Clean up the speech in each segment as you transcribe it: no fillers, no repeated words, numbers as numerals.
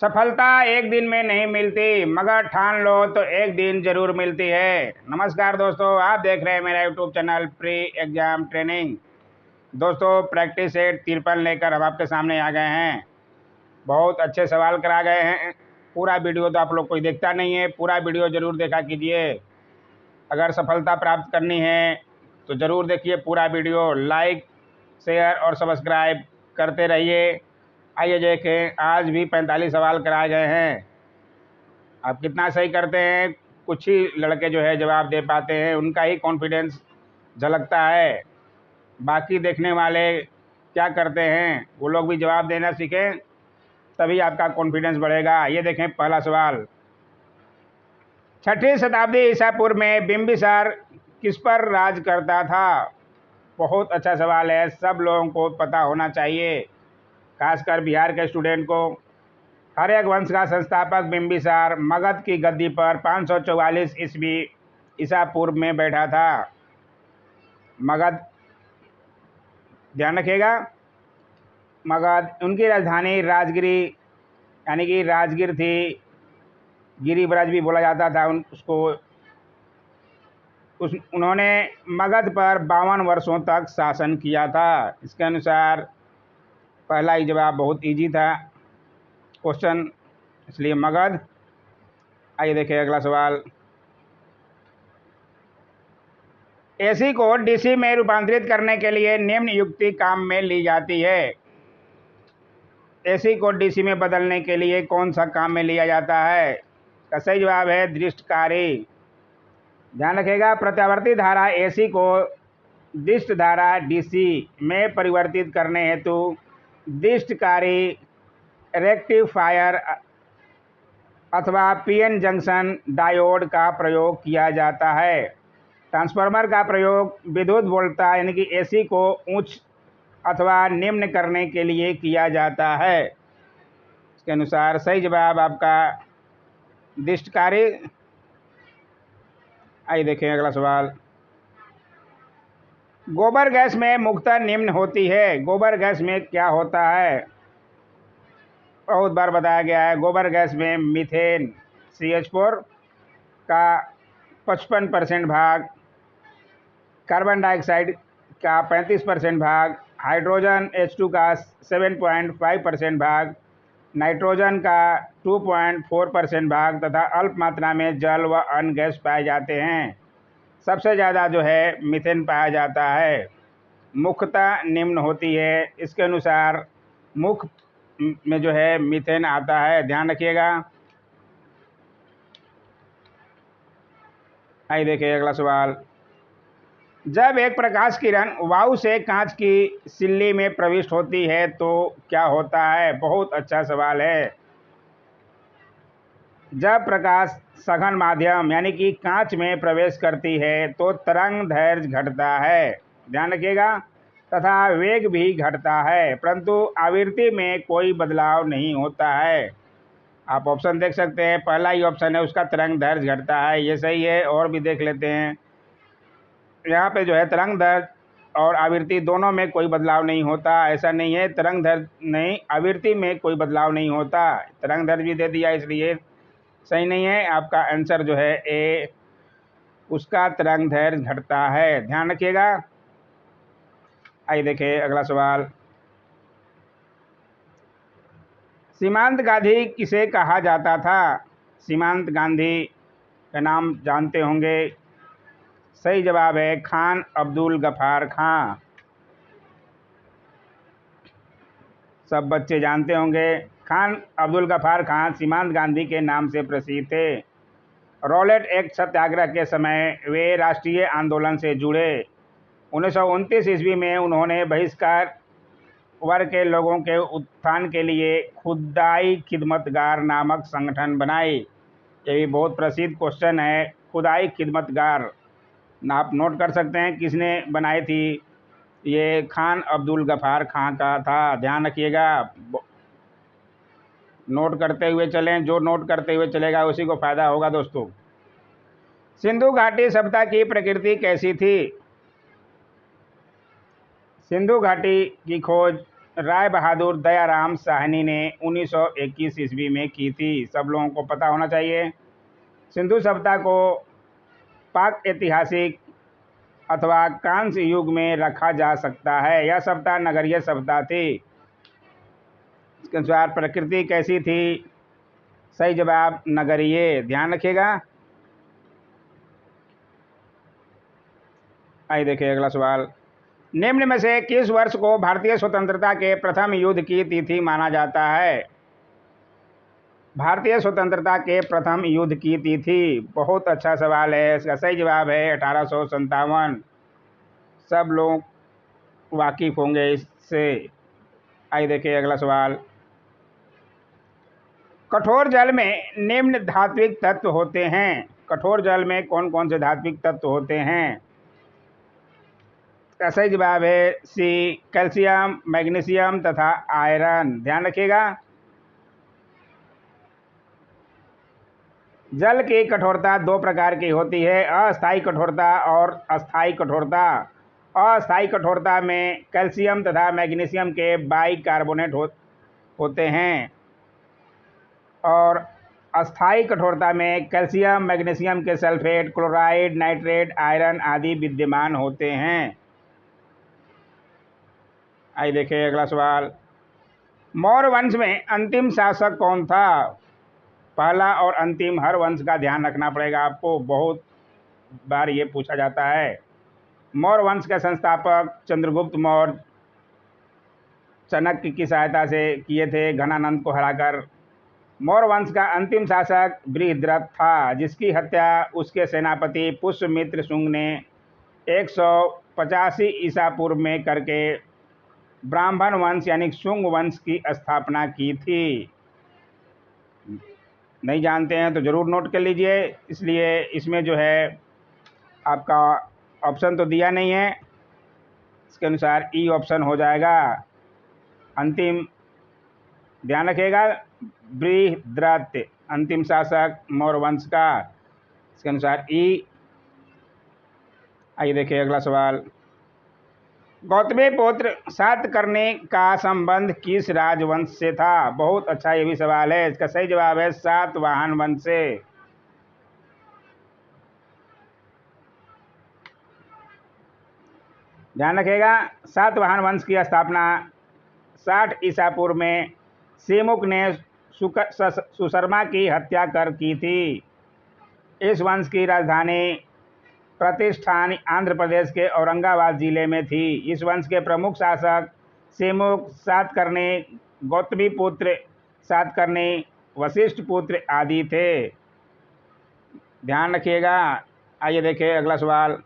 सफलता एक दिन में नहीं मिलती, मगर ठान लो तो एक दिन जरूर मिलती है। नमस्कार दोस्तों, आप देख रहे हैं मेरा YouTube channel pre exam training. दोस्तों, प्रैक्टिस सेट 53 लेकर हम आपके सामने आ गए हैं। बहुत अच्छे सवाल करा गए हैं। पूरा वीडियो तो आप लोग कोई देखता नहीं है, पूरा वीडियो जरूर देखा कीजिए। अगर सफलता प्राप्त करनी है तो ज़रूर देखिए पूरा वीडियो। लाइक, शेयर और सब्सक्राइब करते रहिए। आइए देखें, आज भी 45 सवाल कराए गए हैं। आप कितना सही करते हैं, कुछ ही लड़के जो है जवाब दे पाते हैं, उनका ही कॉन्फिडेंस झलकता है। बाकी देखने वाले क्या करते हैं, वो लोग भी जवाब देना सीखें, तभी आपका कॉन्फिडेंस बढ़ेगा। ये देखें पहला सवाल, 6वीं शताब्दी ईसा पूर्व में बिंबिसार किस पर राज करता था? बहुत अच्छा सवाल है, सब लोगों को पता होना चाहिए, खासकर बिहार के स्टूडेंट को। हर्यक वंश का संस्थापक बिंबिसार मगध की गद्दी पर 544 ईस्वी ईसा पूर्व में बैठा था। मगध, ध्यान रखिएगा, मगध। उनकी राजधानी राजगिरी यानी कि राजगीर थी। गिरिब्रज भी बोला जाता था उसको। उन्होंने मगध पर 52 वर्षों तक शासन किया था। इसके अनुसार पहला ही जवाब बहुत इजी था क्वेश्चन, इसलिए मगध। आइए देखिए अगला सवाल, एसी को डीसी में रूपांतरित करने के लिए निम्न युक्ति काम में ली जाती है। एसी को डीसी में बदलने के लिए कौन सा काम में लिया जाता है? इसका सही जवाब है दृष्टकारी। ध्यान रखिएगा, प्रत्यावर्ती धारा एसी को दृष्ट धारा डीसी में परिवर्तित करने हेतु दृष्टकारी रेक्टिफायर अथवा पीएन जंक्शन डायोड का प्रयोग किया जाता है। ट्रांसफार्मर का प्रयोग विद्युत वोल्टता यानी कि एसी को उच्च अथवा निम्न करने के लिए किया जाता है। इसके अनुसार सही जवाब आपका दृष्टकारी। आइए देखें अगला सवाल, गोबर गैस में मुख्यतः निम्न होती है। गोबर गैस में क्या होता है? बहुत बार बताया गया है, गोबर गैस में मीथेन CH4 का 55% भाग, कार्बन डाइऑक्साइड का 35% भाग, हाइड्रोजन H2 का 7.5% भाग, नाइट्रोजन का 2.4% भाग तथा अल्प मात्रा में जल व अन्य गैस पाए जाते हैं। सबसे ज़्यादा जो है मीथेन पाया जाता है। मुख्यतः निम्न होती है, इसके अनुसार मुख्य में जो है मीथेन आता है, ध्यान रखिएगा। आइए देखिए अगला सवाल, जब एक प्रकाश किरण वायु से कांच की सिल्ली में प्रविष्ट होती है तो क्या होता है? बहुत अच्छा सवाल है। जब प्रकाश सघन माध्यम यानी कि कांच में प्रवेश करती है तो तरंग दैर्घ्य घटता है, ध्यान रखिएगा, तथा वेग भी घटता है, परंतु आवृत्ति में कोई बदलाव नहीं होता है। आप ऑप्शन देख सकते हैं, पहला ही ऑप्शन है उसका, तरंग दैर्घ्य घटता है, ये सही है। और भी देख लेते हैं, यहाँ पे जो है तरंग दैर्घ्य और आवृत्ति दोनों में कोई बदलाव नहीं होता, ऐसा नहीं है। तरंग दैर्घ्य नहीं, आवृत्ति में कोई बदलाव नहीं होता। तरंग दैर्घ्य भी दे दिया, इसलिए सही नहीं है। आपका आंसर जो है ए, उसका तरंग दैर्घ्य घटता है, ध्यान रखिएगा। आइए देखिए अगला सवाल, सीमांत गांधी किसे कहा जाता था? सीमांत गांधी का नाम जानते होंगे। सही जवाब है खान अब्दुल गफ्फार खां। सब बच्चे जानते होंगे, खान अब्दुल गफ्फार खां सीमांत गांधी के नाम से प्रसिद्ध थे। रॉलेट एक्ट सत्याग्रह के समय वे राष्ट्रीय आंदोलन से जुड़े। 1929 ईस्वी में उन्होंने बहिष्कार वर्ग के लोगों के उत्थान के लिए खुदाई खिदमतगार नामक संगठन बनाई। ये भी बहुत प्रसिद्ध क्वेश्चन है, खुदाई खिदमतगार। आप नोट कर सकते हैं किसने बनाई थी, ये खान अब्दुल गफ्फार खां का था, ध्यान रखिएगा। नोट करते हुए चलें, जो नोट करते हुए चलेगा उसी को फायदा होगा दोस्तों। सिंधु घाटी सभ्यता की प्रकृति कैसी थी? सिंधु घाटी की खोज राय बहादुर दयाराम साहनी ने 1921 ईस्वी में की थी। सब लोगों को पता होना चाहिए। सिंधु सभ्यता को पाक ऐतिहासिक अथवा कांस्य युग में रखा जा सकता है। यह सभ्यता नगरीय सभ्यता थी। इसके अनुसार प्रकृति कैसी थी? सही जवाब नगरीय। ध्यान रखिएगा। आइए देखिए अगला सवाल। निम्न में से किस वर्ष को भारतीय स्वतंत्रता के प्रथम युद्ध की तिथि माना जाता है? भारतीय स्वतंत्रता के प्रथम युद्ध की तिथि। बहुत अच्छा सवाल है। इसका सही जवाब है 1857। सब लोग वाकिफ होंगे इससे। आइए देखिए अगला सवाल। कठोर जल में निम्न धात्विक तत्व होते हैं। कठोर जल में कौन कौन से धात्विक तत्व होते हैं? इसका सही जवाब है सी, कैल्शियम, मैग्नीशियम तथा आयरन। ध्यान रखिएगा। जल की कठोरता दो प्रकार की होती है, अस्थायी कठोरता और अस्थायी कठोरता। अस्थायी कठोरता में कैल्शियम तथा मैग्नीशियम के बाइकार्बोनेट होते हैं और अस्थायी कठोरता में कैल्शियम, मैग्नीशियम के सल्फेट, क्लोराइड, नाइट्रेट, आयरन आदि विद्यमान होते हैं। आइए देखिए अगला सवाल। मौर्य वंश में अंतिम शासक कौन था? पहला और अंतिम, हर वंश का ध्यान रखना पड़ेगा आपको, बहुत बार ये पूछा जाता है। मौर्य वंश के संस्थापक चंद्रगुप्त मौर्य चाणक्य की सहायता से किए थे, घनानंद को हराकर। मौर्य वंश का अंतिम शासक बृहद्रथ था, जिसकी हत्या उसके सेनापति पुष्यमित्र शुंग ने 185 ईसा पूर्व में करके ब्राह्मण वंश यानी शुंग वंश की स्थापना की थी। नहीं जानते हैं तो ज़रूर नोट कर लीजिए। इसलिए इसमें जो है आपका ऑप्शन तो दिया नहीं है, इसके अनुसार ई ऑप्शन हो जाएगा अंतिम। ध्यान रखिएगा, बृहद्रथ अंतिम शासक मौर्य वंश का, इसके अनुसार ई। आइए देखिए अगला सवाल। गौतमीपुत्र सातकर्णी का संबंध किस राजवंश से था? बहुत अच्छा ये भी सवाल है। इसका सही जवाब है सातवाहन वंश से। ध्यान रखिएगा, सातवाहन वंश की स्थापना 60 ईसा पूर्व में सिमुक ने सुशर्मा की हत्या कर की थी। इस वंश की राजधानी प्रतिष्ठान आंध्र प्रदेश के औरंगाबाद जिले में थी। इस वंश के प्रमुख शासक सिमुक, सातकर्णी, गौतमीपुत्र सातकर्णी, वशिष्ठ पुत्र आदि थे। ध्यान रखिएगा। आइए देखिए अगला सवाल।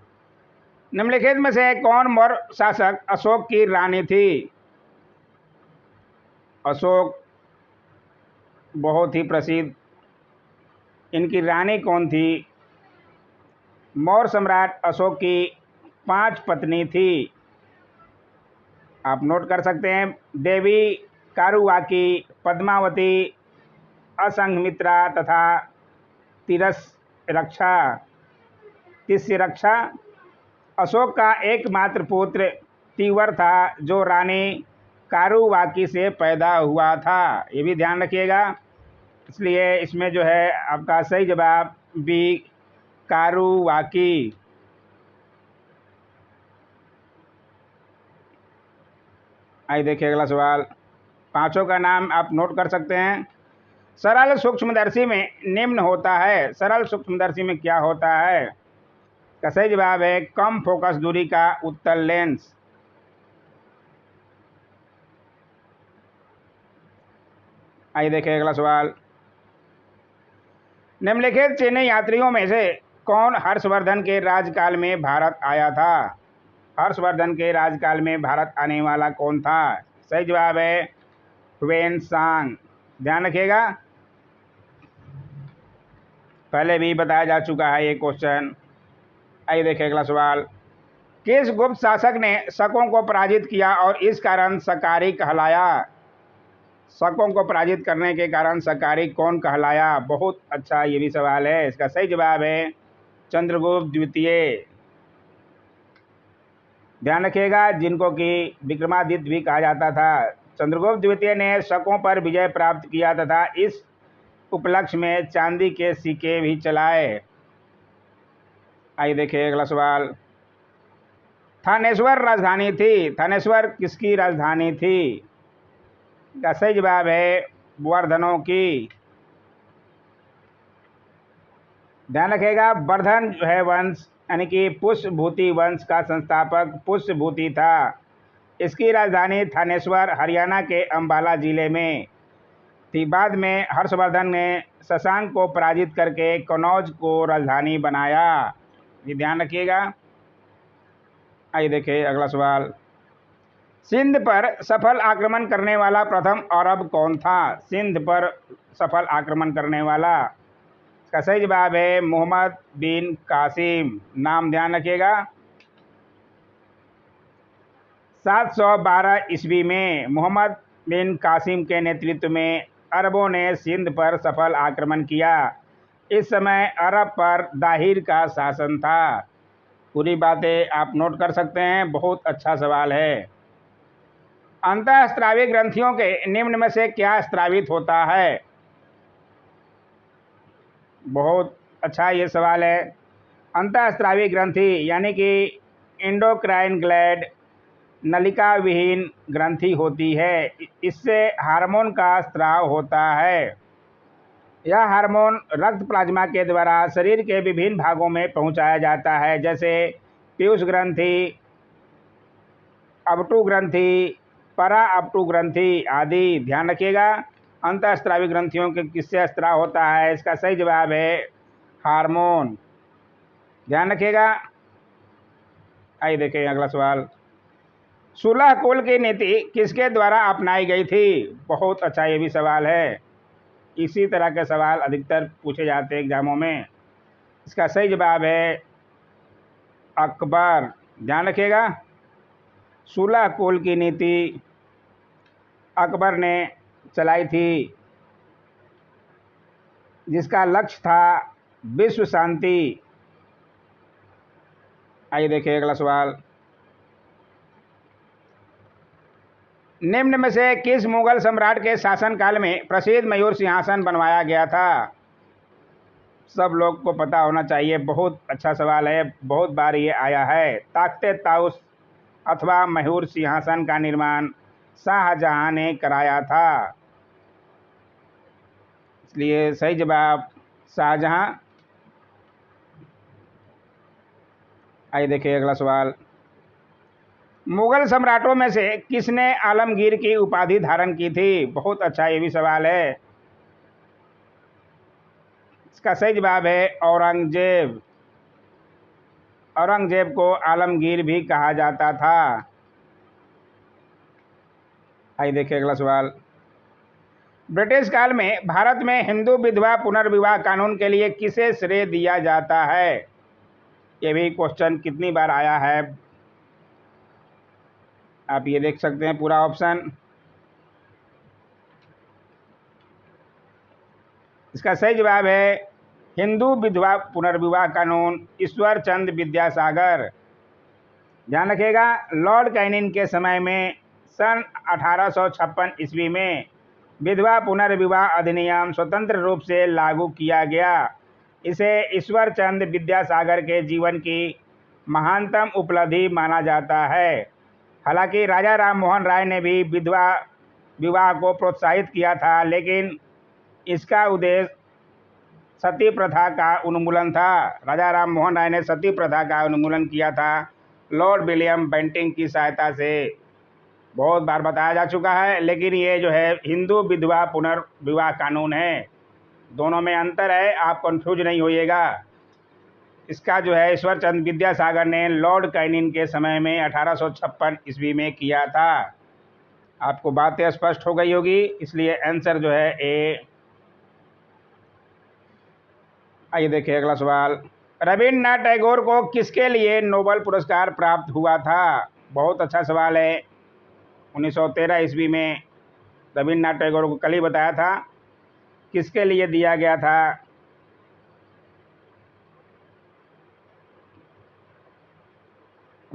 निम्नलिखित में से कौन मौर्य शासक अशोक की रानी थी? अशोक बहुत ही प्रसिद्ध, इनकी रानी कौन थी? मौर्य सम्राट अशोक की 5 पत्नी थी। आप नोट कर सकते हैं। देवी कारुवाकी, पद्मावती, असंघमित्रा तथा तिस्यरक्षा। अशोक का एकमात्र पुत्र तीवर था, जो रानी कारुवाकी से पैदा हुआ था। ये भी ध्यान रखिएगा। इसलिए इसमें जो है आपका सही जवाब बी, कारुवाकी। आइए देखिए अगला सवाल। पांचों का नाम आप नोट कर सकते हैं। सरल सूक्ष्मदर्शी में निम्न होता है। सरल सूक्ष्मदर्शी में क्या होता है? का सही जवाब है कम फोकस दूरी का उत्तल लेंस। आइए देखिए अगला सवाल। निम्नलिखित चीनी यात्रियों में से कौन हर्षवर्धन के राजकाल में भारत आया था? हर्षवर्धन के राजकाल में भारत आने वाला कौन था? सही जवाब है ह्वेन-सांग। ध्यान रखिएगा, पहले भी बताया जा चुका है ये क्वेश्चन। आइए देखिए अगला सवाल। किस गुप्त शासक ने शकों को पराजित किया और इस कारण शकारी कहलाया? शकों को पराजित करने के कारण शकारी कौन कहलाया? बहुत अच्छा ये भी सवाल है। इसका सही जवाब है चंद्रगुप्त द्वितीय। ध्यान रखिएगा, जिनको कि विक्रमादित्य भी कहा जाता था। चंद्रगुप्त द्वितीय ने शकों पर विजय प्राप्त किया तथा इस उपलक्ष्य में चांदी के सिक्के भी चलाए। आइए देखिए अगला सवाल। थानेश्वर राजधानी थी, थानेश्वर किसकी राजधानी थी? का सही जवाब है वर्धनों की। ध्यान रखिएगा, वर्धन जो है वंश यानी कि पुष्यभूति वंश का संस्थापक पुष्यभूति था। इसकी राजधानी थानेश्वर हरियाणा के अंबाला जिले में थी। बाद में हर्षवर्धन ने शशांक को पराजित करके कनौज को राजधानी बनाया। ये ध्यान रखिएगा। आइए देखिए अगला सवाल। सिंध पर सफल आक्रमण करने वाला प्रथम अरब कौन था? सिंध पर सफल आक्रमण करने वाला, इसका सही जवाब है मोहम्मद बिन कासिम। नाम ध्यान रखिएगा। 712 ईस्वी में मोहम्मद बिन कासिम के नेतृत्व में अरबों ने सिंध पर सफल आक्रमण किया। इस समय अरब पर दाहिर का शासन था। पूरी बातें आप नोट कर सकते हैं, बहुत अच्छा सवाल है। अंतःस्रावी ग्रंथियों के निम्न में से क्या स्रावित होता है? बहुत अच्छा ये सवाल है। अंतःस्रावी ग्रंथि यानी कि एंडोक्राइन ग्लैंड नलिका विहीन ग्रंथि होती है। इससे हार्मोन का स्राव होता है। यह हार्मोन रक्त प्लाज्मा के द्वारा शरीर के विभिन्न भागों में पहुंचाया जाता है, जैसे पीयूष ग्रंथि, अबटू ग्रंथि, परा अबटू ग्रंथि आदि। ध्यान रखिएगा, अंतःस्रावी ग्रंथियों के किससे स्राव होता है? इसका सही जवाब है हार्मोन। ध्यान रखिएगा। आइए देखिए अगला सवाल। सुलह कुल की नीति किसके द्वारा अपनाई गई थी? बहुत अच्छा ये भी सवाल है। इसी तरह के सवाल अधिकतर पूछे जाते हैं एग्जामों में। इसका सही जवाब है अकबर। ध्यान रखिएगा, सुलह कुल की नीति अकबर ने चलाई थी, जिसका लक्ष्य था विश्व शांति। आइए देखिए अगला सवाल। निम्न में से किस मुगल सम्राट के शासनकाल में प्रसिद्ध मयूर सिंहासन बनवाया गया था? सब लोग को पता होना चाहिए, बहुत अच्छा सवाल है, बहुत बार ये आया है। ताख्ते ताउस अथवा मयूर सिंहासन का निर्माण शाहजहां ने कराया था, इसलिए सही जवाब शाहजहां। आइए देखिए अगला सवाल। मुगल सम्राटों में से किसने आलमगीर की उपाधि धारण की थी? बहुत अच्छा ये भी सवाल है। इसका सही जवाब है औरंगजेब। औरंगजेब को आलमगीर भी कहा जाता था। आइए देखिए अगला सवाल। ब्रिटिश काल में भारत में हिंदू विधवा पुनर्विवाह कानून के लिए किसे श्रेय दिया जाता है? ये भी क्वेश्चन कितनी बार आया है, आप ये देख सकते हैं पूरा ऑप्शन। इसका सही जवाब है हिंदू विधवा पुनर्विवाह कानून ईश्वर चंद्र विद्यासागर। ध्यान रखिएगा, लॉर्ड कैनिंग के समय में सन 1856 ईस्वी में विधवा पुनर्विवाह अधिनियम स्वतंत्र रूप से लागू किया गया। इसे ईश्वर चंद्र विद्यासागर के जीवन की महानतम उपलब्धि माना जाता है। हालांकि राजा राम मोहन राय ने भी विधवा विवाह को प्रोत्साहित किया था, लेकिन इसका उद्देश्य सती प्रथा का उन्मूलन था। राजा राम मोहन राय ने सती प्रथा का उन्मूलन किया था लॉर्ड विलियम बेंटिंक की सहायता से। बहुत बार बताया जा चुका है, लेकिन ये जो है हिंदू विधवा पुनर्विवाह कानून है, दोनों में अंतर है, आप कंफ्यूज नहीं होइएगा। इसका जो है ईश्वर चंद्र विद्यासागर ने लॉर्ड कैनिंग के समय में 1856 ईस्वी में किया था। आपको बातें स्पष्ट हो गई होगी, इसलिए आंसर जो है ए। आइए देखिए अगला सवाल। रविन्द्रनाथ टैगोर को किसके लिए नोबेल पुरस्कार प्राप्त हुआ था? बहुत अच्छा सवाल है। 1913 ईस्वी में रविन्द्रनाथ टैगोर को कल ही बताया था किसके लिए दिया गया था।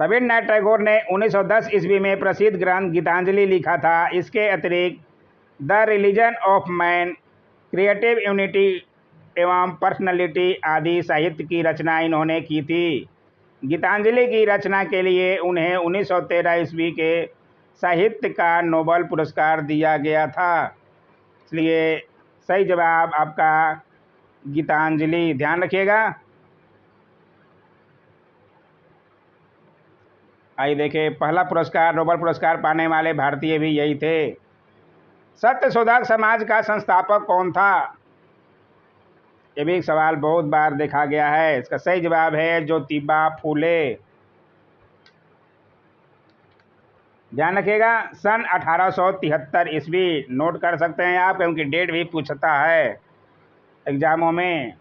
रविन्द्रनाथ टैगोर ने 1910 ईस्वी में प्रसिद्ध ग्रंथ गीतांजलि लिखा था। इसके अतिरिक्त the religion of man, creative unity एवं पर्सनैलिटी आदि साहित्य की रचना इन्होंने की थी। गीतांजलि की रचना के लिए उन्हें 1913 ईस्वी के साहित्य का नोबेल पुरस्कार दिया गया था। इसलिए सही जवाब आपका गीतांजलि, ध्यान रखिएगा। आइए देखें, पहला पुरस्कार, नोबेल पुरस्कार पाने वाले भारतीय भी यही थे। सत्यशोधक समाज का संस्थापक कौन था? ये भी एक सवाल बहुत बार देखा गया है। इसका सही जवाब है ज्योतिबा फूले। ध्यान रखिएगा, सन 1873 ईस्वी, नोट कर सकते हैं आप क्योंकि डेट भी पूछता है एग्जामों में।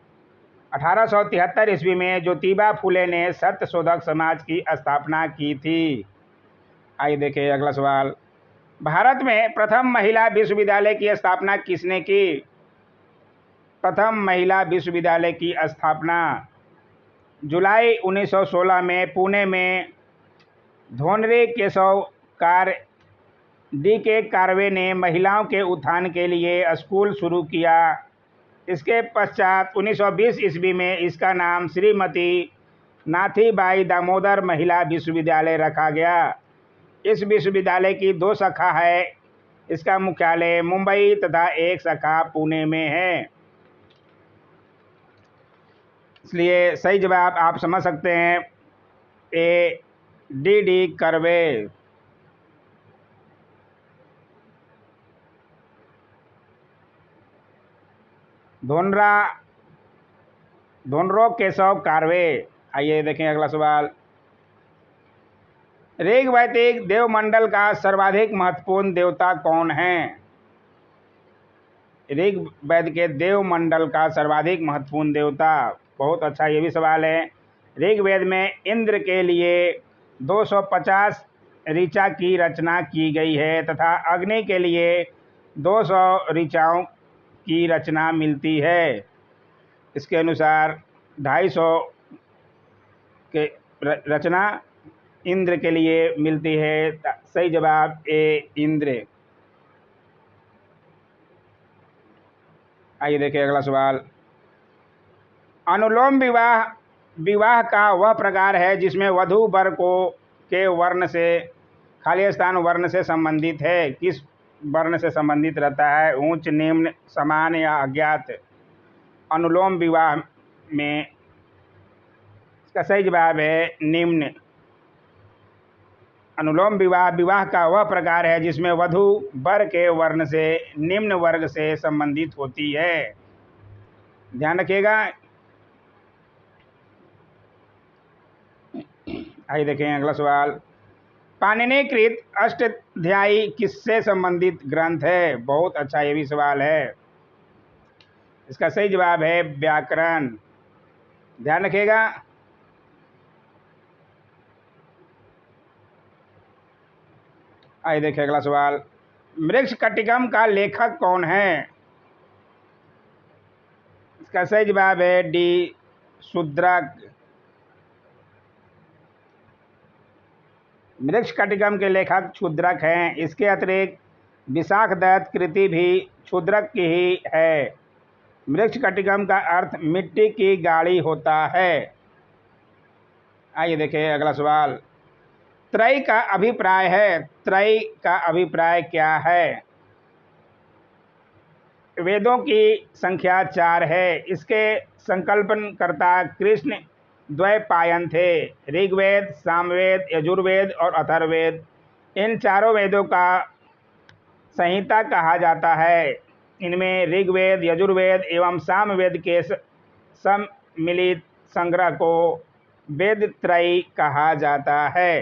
1873 ईस्वी में ज्योतिबा फूले ने सत्यशोधक समाज की स्थापना की थी। आइए देखें अगला सवाल, भारत में प्रथम महिला विश्वविद्यालय की स्थापना किसने की? प्रथम महिला विश्वविद्यालय की स्थापना जुलाई 1916 में पुणे में धोनरे केशव के कारवे ने महिलाओं के उत्थान के लिए स्कूल शुरू किया। इसके पश्चात 1920 ईस्वी में इसका नाम श्रीमती नाथीबाई दामोदर महिला विश्वविद्यालय रखा गया। इस विश्वविद्यालय की 2 शाखा है। इसका मुख्यालय मुंबई तथा एक शाखा पुणे में है। इसलिए सही जवाब आप समझ सकते हैं ए डी कर्वे। धोनरो केशव कारवे। आइए देखें अगला सवाल, ऋग्वैदिक देवमंडल का सर्वाधिक महत्वपूर्ण देवता कौन है? ऋग्वेद के देवमंडल का सर्वाधिक महत्वपूर्ण देवता, बहुत अच्छा ये भी सवाल है। ऋग्वेद में इंद्र के लिए 250 ऋचा की रचना की गई है तथा अग्नि के लिए 200 ऋचाओं की रचना मिलती है। इसके अनुसार 250 के रचना इंद्र के लिए मिलती है। सही जवाब ए इंद्र। आइए देखें अगला सवाल, अनुलोम विवाह का वह प्रकार है जिसमें वधू वर को के वर्ण से खाली स्थान वर्ण से संबंधित है। किस वर्ण से संबंधित रहता है? उच्च, निम्न, समान या अज्ञात? अनुलोम विवाह में इसका सही जवाब है निम्न। अनुलोम विवाह का वह प्रकार है जिसमें वधू वर के वर्ण से निम्न वर्ग से संबंधित होती है। ध्यान रखिएगा। आइए देखें अगला सवाल, पाणिनि कृत अष्टाध्यायी किससे संबंधित ग्रंथ है? बहुत अच्छा ये भी सवाल है। इसका सही जवाब है व्याकरण। ध्यान रखिएगा। आइए देखिए अगला सवाल, मृच्छकटिकम का लेखक कौन है? इसका सही जवाब है डी शूद्रक। मृच्छकटिकम के लेखक क्षुद्रक हैं। इसके अतिरिक्त विशाखदत्त कृति भी क्षुद्रक की ही है। मृच्छकटिकम का अर्थ मिट्टी की गाड़ी होता है। आइए देखें अगला सवाल, त्रय का अभिप्राय है। त्रय का अभिप्राय क्या है? वेदों की संख्या 4 है। इसके संकल्पनकर्ता कृष्ण द्वैपायन थे। ऋग्वेद, सामवेद, यजुर्वेद और अथर्ववेद, इन चारों वेदों का संहिता कहा जाता है। इनमें ऋग्वेद, यजुर्वेद एवं सामवेद के सम्मिलित संग्रह को वेद त्रय कहा जाता है।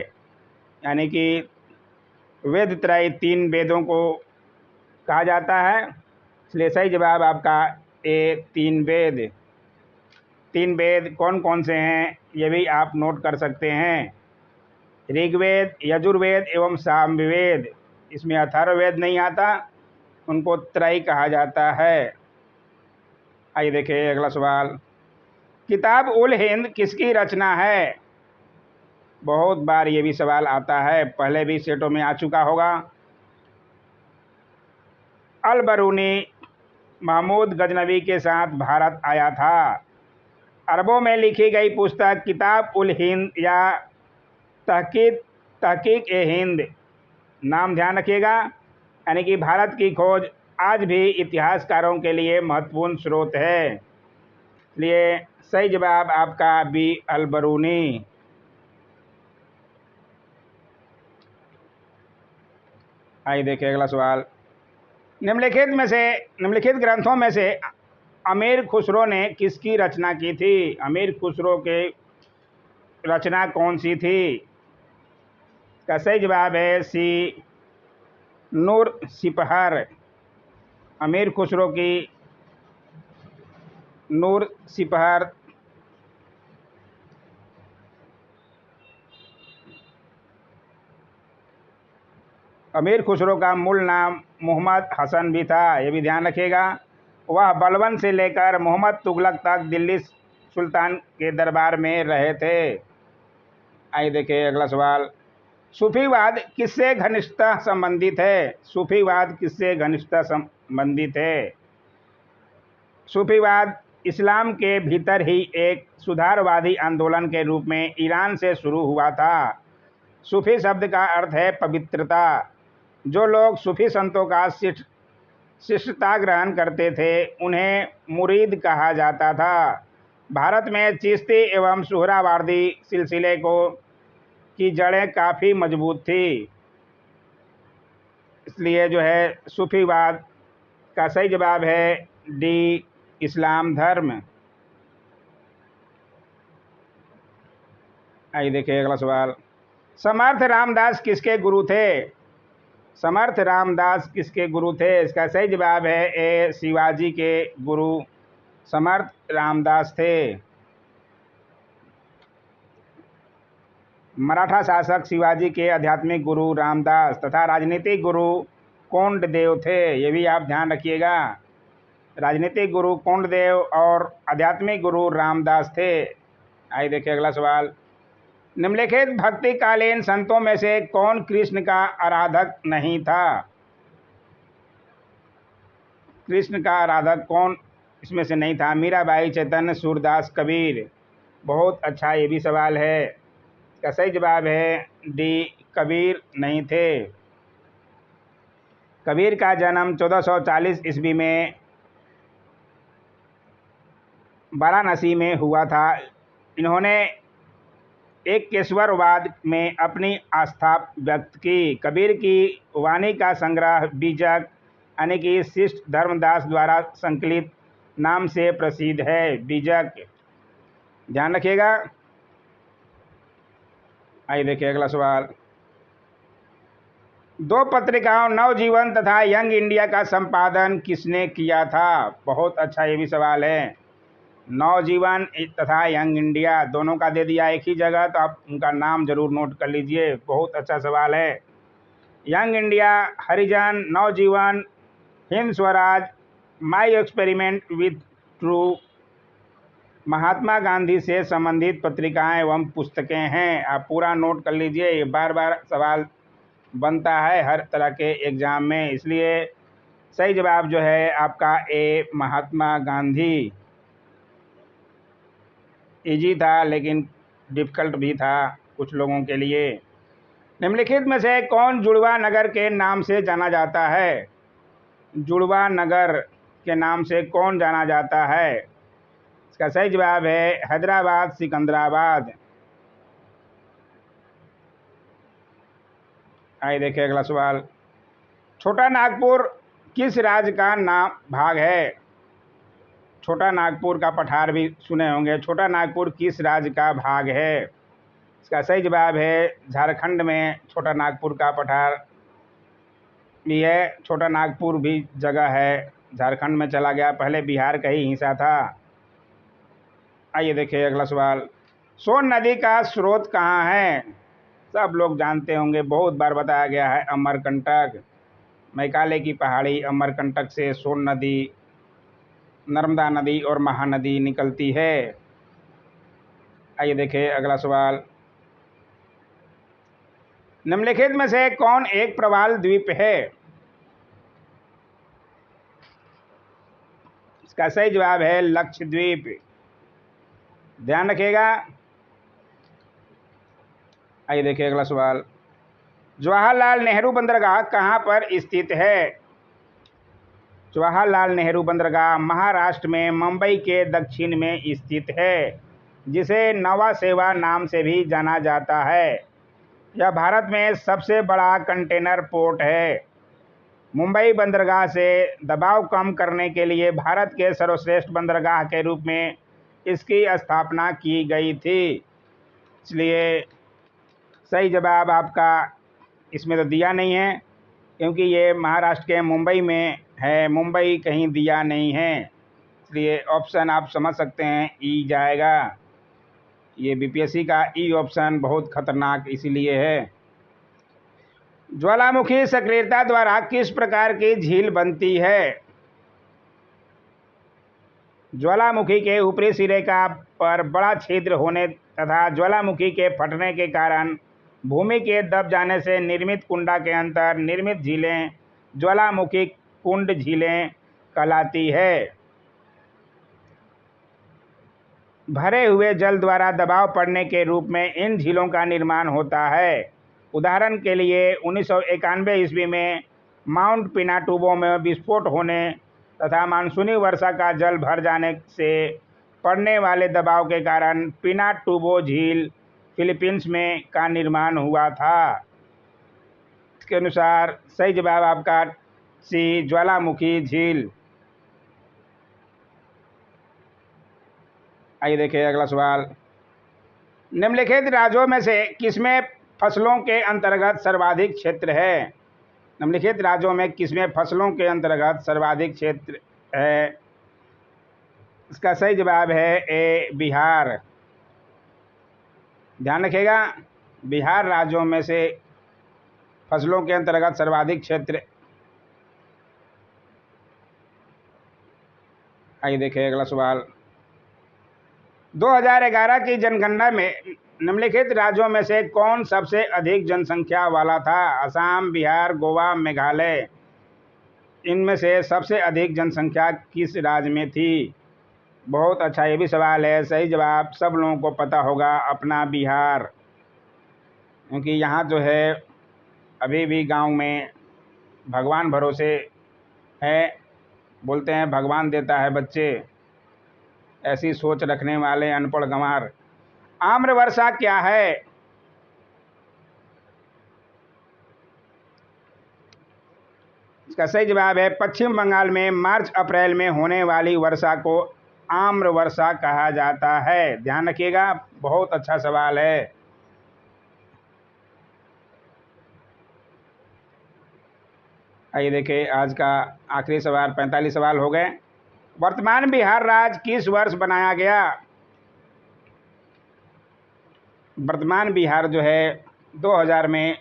यानी कि वेद त्रय 3 वेदों को कहा जाता है। इसलिए सही जवाब आपका ए 3 वेद। 3 वेद कौन कौन से हैं ये भी आप नोट कर सकते हैं, ऋग्वेद, यजुर्वेद एवं सामवेद। इसमें अथर्ववेद नहीं आता, उनको त्रय कहा जाता है। आइए देखें अगला सवाल, किताब उल हिंद किसकी रचना है? बहुत बार ये भी सवाल आता है, पहले भी सेटों में आ चुका होगा। अल बरूनी महमूद गजनवी के साथ भारत आया था। अरबों में लिखी गई पुस्तक किताब उल हिंद या तहकीक तहकीक ए हिंद, नाम ध्यान रखिएगा, यानी कि भारत की खोज आज भी इतिहासकारों के लिए महत्वपूर्ण स्रोत है। इसलिए सही जवाब आपका बी अल बरूनी। आइए देखिए अगला सवाल। निम्नलिखित ग्रंथों में से अमीर खुसरो ने किसकी रचना की थी? अमीर खुसरो की रचना कौन सी थी? इसका सही जवाब है सी नूर सिपहर। अमीर खुसरो की नूर सिपहर। अमीर खुसरो का मूल नाम मोहम्मद हसन भी था, ये भी ध्यान रखिएगा। वह बलबन से लेकर मोहम्मद तुगलक तक दिल्ली सुल्तान के दरबार में रहे थे। आइए देखिए अगला सवाल। सूफीवाद किससे घनिष्ठता संबंधित है? सूफीवाद किससे घनिष्ठता संबंधित है? सूफीवाद इस्लाम के भीतर ही एक सुधारवादी आंदोलन के रूप में ईरान से शुरू हुआ था। सूफी शब्द का अर्थ है पवित्रता। जो लोग सूफी संतों का शिष्यता ग्रहण करते थे उन्हें मुरीद कहा जाता था। भारत में चिश्ती एवं सुहरावार्दी सिलसिले की जड़ें काफ़ी मजबूत थी। इसलिए जो है सूफीवाद का सही जवाब है डी इस्लाम धर्म। आइए देखिए अगला सवाल। समर्थ रामदास किसके गुरु थे? समर्थ रामदास किसके गुरु थे? इसका सही जवाब है ए शिवाजी के गुरु समर्थ रामदास थे। मराठा शासक शिवाजी के आध्यात्मिक गुरु रामदास तथा राजनीतिक गुरु कोंडदेव थे, ये भी आप ध्यान रखिएगा। राजनीतिक गुरु कोंडदेव और आध्यात्मिक गुरु रामदास थे। आइए देखिए अगला सवाल। निम्नलिखित भक्तिकालीन संतों में से कौन कृष्ण का आराधक नहीं था? कृष्ण का आराधक कौन इसमें से नहीं था? मीराबाई, चैतन्य, सूरदास, कबीर। बहुत अच्छा ये भी सवाल है। इसका सही जवाब है डी कबीर नहीं थे। कबीर का जन्म 1440 ईस्वी में वाराणसी में हुआ था। इन्होंने एकेश्वरवाद में अपनी आस्था व्यक्त की। कबीर की वाणी का संग्रह बीजक यानी कि शिष्ट धर्मदास द्वारा संकलित नाम से प्रसिद्ध है। बीजक, ध्यान रखिएगा। आइए देखिए अगला सवाल। दो पत्रिकाओं नवजीवन तथा यंग इंडिया का संपादन किसने किया था? बहुत अच्छा ये भी सवाल है। नवजीवन तथा यंग इंडिया दोनों का दे दिया एक ही जगह, तो आप उनका नाम जरूर नोट कर लीजिए। बहुत अच्छा सवाल है। Young India, Harijan, Navjivan, Hind Swaraj, my experiment with true Mahatma Gandhi से संबंधित पत्रिकाएं एवं पुस्तकें हैं। आप पूरा नोट कर लीजिए, ये बार बार सवाल बनता है हर तरह के एग्जाम में। इसलिए सही जवाब जो है आपका ए महात्मा गांधी। इजी था लेकिन डिफ़िकल्ट भी था कुछ लोगों के लिए। निम्नलिखित में से कौन जुड़वा नगर के नाम से जाना जाता है? जुड़वा नगर के नाम से कौन जाना जाता है? इसका सही जवाब है हैदराबाद, सिकंदराबाद। आइए देखिए अगला सवाल। छोटा नागपुर किस राज्य का नाम भाग है? छोटा नागपुर का पठार भी सुने होंगे। छोटा नागपुर किस राज्य का भाग है? इसका सही जवाब है झारखंड में छोटा नागपुर का पठार भी है। छोटा नागपुर भी जगह है, झारखंड में चला गया, पहले बिहार का ही हिस्सा था। आइए देखिए अगला सवाल। सोन नदी का स्रोत कहाँ है? सब लोग जानते होंगे, बहुत बार बताया गया है, अमरकंटक। मैकाले की पहाड़ी अमरकंटक से सोन नदी, नर्मदा नदी और महानदी निकलती है। आइए देखिए अगला सवाल। निम्नलिखित में से कौन एक प्रवाल द्वीप है? इसका सही जवाब है लक्षद्वीप। ध्यान रखिएगा। आइए देखिए अगला सवाल। जवाहरलाल नेहरू बंदरगाह कहाँ पर स्थित है? जवाहरलाल नेहरू बंदरगाह महाराष्ट्र में मुंबई के दक्षिण में स्थित है, जिसे नवा सेवा नाम से भी जाना जाता है। यह भारत में सबसे बड़ा कंटेनर पोर्ट है। मुंबई बंदरगाह से दबाव कम करने के लिए भारत के सर्वश्रेष्ठ बंदरगाह के रूप में इसकी स्थापना की गई थी। इसलिए सही जवाब आपका इसमें तो दिया नहीं है, क्योंकि ये महाराष्ट्र के मुंबई में है, मुंबई कहीं दिया नहीं है। इसलिए ऑप्शन आप समझ सकते हैं ई जाएगा। ये बीपीएससी का ई ऑप्शन बहुत खतरनाक इसीलिए है। ज्वालामुखी सक्रियता द्वारा किस प्रकार की झील बनती है? ज्वालामुखी के ऊपरी सिरे का पर बड़ा छिद्र होने तथा ज्वालामुखी के फटने के कारण भूमि के दब जाने से निर्मित कुंडा के अंतर निर्मित झीलें ज्वालामुखी कुंड झीलें कहलाती है। भरे हुए जल द्वारा दबाव पड़ने के रूप में इन झीलों का निर्माण होता है। उदाहरण के लिए 1991 ईस्वी में माउंट पिनाटुबो में विस्फोट होने तथा मानसूनी वर्षा का जल भर जाने से पड़ने वाले दबाव के कारण पिनाटुबो झील फिलीपींस में का निर्माण हुआ था। इसके अनुसार सही जवाब आपका सी ज्वालामुखी झील। आइए देखिए अगला सवाल। निम्नलिखित राज्यों में से किसमें फसलों के अंतर्गत सर्वाधिक क्षेत्र है? निम्नलिखित राज्यों में किसमें फसलों के अंतर्गत सर्वाधिक क्षेत्र है? इसका सही जवाब है ए बिहार। ध्यान रखिएगा, बिहार राज्यों में से फसलों के अंतर्गत सर्वाधिक क्षेत्र। आइए देखिए अगला सवाल। 2011 की जनगणना में निम्नलिखित राज्यों में से कौन सबसे अधिक जनसंख्या वाला था? असम, बिहार, गोवा, मेघालय। इनमें से सबसे अधिक जनसंख्या किस राज्य में थी? बहुत अच्छा ये भी सवाल है। सही जवाब सब लोगों को पता होगा, अपना बिहार, क्योंकि यहाँ जो है अभी भी गांव में भगवान भरोसे है। बोलते हैं भगवान देता है बच्चे, ऐसी सोच रखने वाले अनपढ़ गंवार। आम्र वर्षा क्या है? इसका सही जवाब है पश्चिम बंगाल में मार्च अप्रैल में होने वाली वर्षा को आम्र वर्षा कहा जाता है। ध्यान रखिएगा, बहुत अच्छा सवाल है। आइए देखिए आज का आखिरी सवाल, 45 सवाल हो गए। वर्तमान बिहार राज्य किस वर्ष बनाया गया? वर्तमान बिहार जो है 2000 में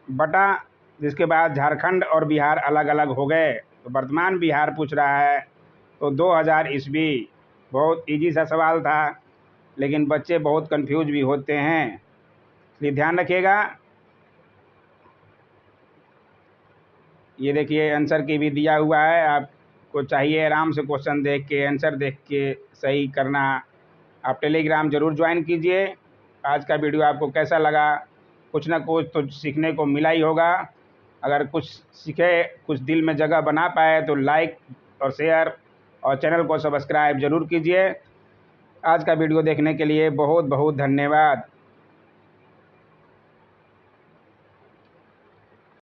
बटा, जिसके बाद झारखंड और बिहार अलग अलग हो गए। तो वर्तमान बिहार पूछ रहा है तो 2000 ईस्वी। बहुत इजी सा सवाल था, लेकिन बच्चे बहुत कंफ्यूज भी होते हैं, इसलिए ध्यान रखिएगा। ये देखिए आंसर की भी दिया हुआ है, आपको चाहिए आराम से क्वेश्चन देख के आंसर देख के सही करना। आप टेलीग्राम ज़रूर ज्वाइन कीजिए। आज का वीडियो आपको कैसा लगा? कुछ ना कुछ तो सीखने को मिला ही होगा। अगर कुछ सीखे, कुछ दिल में जगह बना पाए तो लाइक और शेयर और चैनल को सब्सक्राइब ज़रूर कीजिए। आज का वीडियो देखने के लिए बहुत बहुत धन्यवाद।